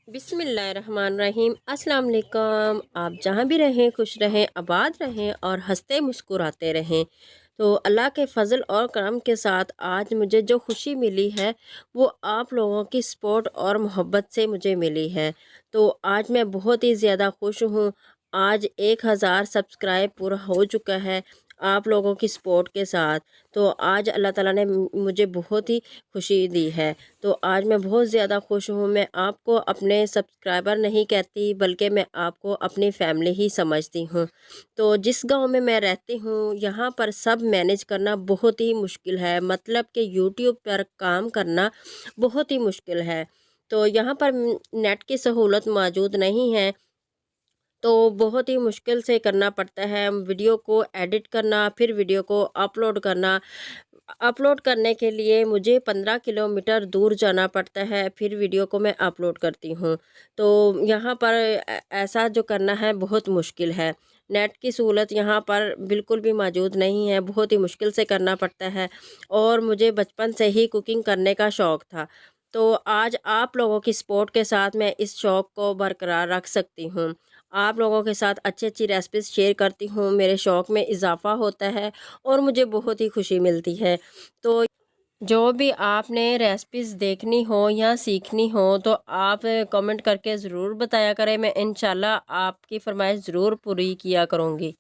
बिस्मिल्लाहिर्रहमानिर्रहीम। अस्सलाम वालेकुम। आप जहाँ भी रहें खुश रहें, आबाद रहें और हंसते मुस्कुराते रहें। तो अल्लाह के फ़ज़ल और करम के साथ आज मुझे जो खुशी मिली है वो आप लोगों की सपोर्ट और मोहब्बत से मुझे मिली है। तो आज मैं बहुत ही ज़्यादा खुश हूँ। आज 1000 सब्सक्राइब पूरा हो चुका है आप लोगों की सपोर्ट के साथ। तो आज अल्लाह ताला ने मुझे बहुत ही खुशी दी है। तो आज मैं बहुत ज़्यादा खुश हूँ। मैं आपको अपने सब्सक्राइबर नहीं कहती बल्कि मैं आपको अपनी फैमिली ही समझती हूँ। तो जिस गांव में मैं रहती हूँ यहाँ पर सब मैनेज करना बहुत ही मुश्किल है, मतलब कि यूट्यूब पर काम करना बहुत ही मुश्किल है। तो यहाँ पर नेट की सहूलत मौजूद नहीं है, तो बहुत ही मुश्किल से करना पड़ता है वीडियो को एडिट करना, फिर वीडियो को अपलोड करना। अपलोड करने के लिए मुझे 15 किलोमीटर दूर जाना पड़ता है, फिर वीडियो को मैं अपलोड करती हूँ। तो यहाँ पर ऐसा जो करना है बहुत मुश्किल है। नेट की सहूलत यहाँ पर बिल्कुल भी मौजूद नहीं है, बहुत ही मुश्किल से करना पड़ता है। और मुझे बचपन से ही कुकिंग करने का शौक़ था। तो आज आप लोगों की सपोर्ट के साथ मैं इस शौक़ को बरकरार रख सकती हूँ। आप लोगों के साथ अच्छी अच्छी रेसिपीज़ शेयर करती हूँ, मेरे शौक़ में इजाफ़ा होता है और मुझे बहुत ही खुशी मिलती है। तो जो भी आपने रेसिपीज़ देखनी हो या सीखनी हो तो आप कमेंट करके ज़रूर बताया करें, मैं इंशाल्लाह आपकी फरमाइश ज़रूर पूरी किया करूँगी।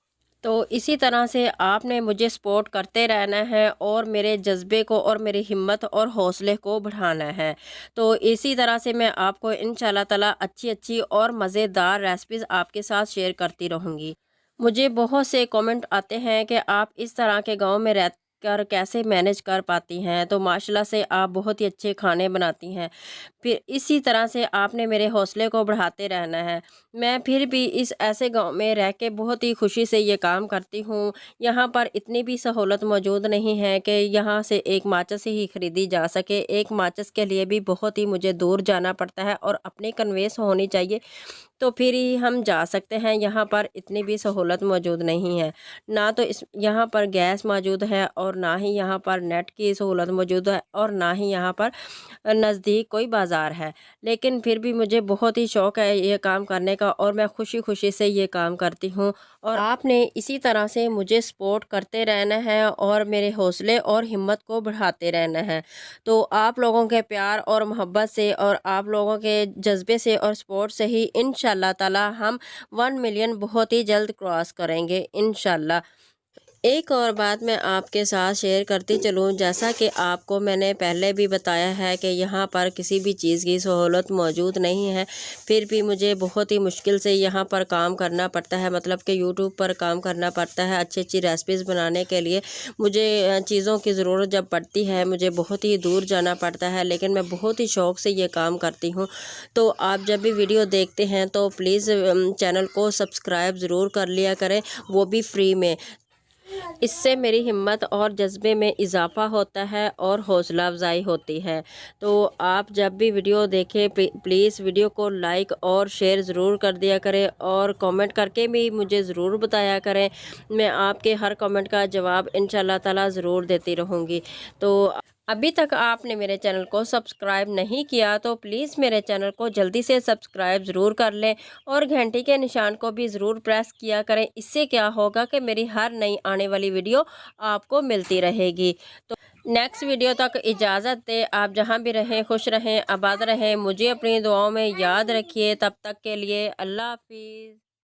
तो इसी तरह से आपने मुझे सपोर्ट करते रहना है और मेरे जज्बे को और मेरी हिम्मत और हौसले को बढ़ाना है। तो इसी तरह से मैं आपको इंशाल्लाह ताला अच्छी अच्छी और मज़ेदार रेसिपीज़ आपके साथ शेयर करती रहूँगी। मुझे बहुत से कमेंट आते हैं कि आप इस तरह के गांव में रह कर कैसे मैनेज कर पाती हैं, तो माशाल्लाह से आप बहुत ही अच्छे खाने बनाती हैं। फिर इसी तरह से आपने मेरे हौसले को बढ़ाते रहना है। मैं फिर भी इस ऐसे गांव में रह के बहुत ही खुशी से ये काम करती हूँ। यहाँ पर इतनी भी सहूलत मौजूद नहीं है कि यहाँ से एक माचिस ही खरीदी जा सके। एक माचिस के लिए भी बहुत ही मुझे दूर जाना पड़ता है और अपनी कन्वेंस होनी चाहिए तो फिर ही हम जा सकते हैं। यहाँ पर इतनी भी सहूलत मौजूद नहीं है, ना तो इस यहाँ पर गैस मौजूद है और ना ही यहाँ पर नेट की सहूलत मौजूद है और ना ही यहाँ पर नज़दीक कोई बाज़ार है। लेकिन फिर भी मुझे बहुत ही शौक़ है ये काम करने का और मैं खुशी खुशी से ये काम करती हूँ। और आपने इसी तरह से मुझे सपोर्ट करते रहना है और मेरे हौसले और हिम्मत को बढ़ाते रहना है। तो आप लोगों के प्यार और मोहब्बत से और आप लोगों के जज्बे से और सपोर्ट से ही इंशाल्लाह ताला हम 1 मिलियन बहुत ही जल्द क्रॉस करेंगे इंशाल्लाह। एक और बात मैं आपके साथ शेयर करती चलूँ, जैसा कि आपको मैंने पहले भी बताया है कि यहाँ पर किसी भी चीज़ की सहूलत मौजूद नहीं है, फिर भी मुझे बहुत ही मुश्किल से यहाँ पर काम करना पड़ता है, मतलब कि यूट्यूब पर काम करना पड़ता है। अच्छी अच्छी रेसिपीज़ बनाने के लिए मुझे चीज़ों की ज़रूरत जब पड़ती है मुझे बहुत ही दूर जाना पड़ता है, लेकिन मैं बहुत ही शौक़ से ये काम करती हूँ। तो आप जब भी वीडियो देखते हैं तो प्लीज़ चैनल को सब्सक्राइब ज़रूर कर लिया करें, वो भी फ्री में। इससे मेरी हिम्मत और जज्बे में इजाफ़ा होता है और हौसला अफ़ज़ाई होती है। तो आप जब भी वीडियो देखें प्लीज़ वीडियो को लाइक और शेयर ज़रूर कर दिया करें और कमेंट करके भी मुझे ज़रूर बताया करें। मैं आपके हर कमेंट का जवाब इंशाल्लाह ताला ज़रूर देती रहूँगी। तो अभी तक आपने मेरे चैनल को सब्सक्राइब नहीं किया तो प्लीज़ मेरे चैनल को जल्दी से सब्सक्राइब ज़रूर कर लें और घंटी के निशान को भी ज़रूर प्रेस किया करें। इससे क्या होगा कि मेरी हर नई आने वाली वीडियो आपको मिलती रहेगी। तो नेक्स्ट वीडियो तक इजाज़त दें। आप जहां भी रहें खुश रहें, आबाद रहें। मुझे अपनी दुआओं में याद रखिए। तब तक के लिए अल्लाह हाफिज़।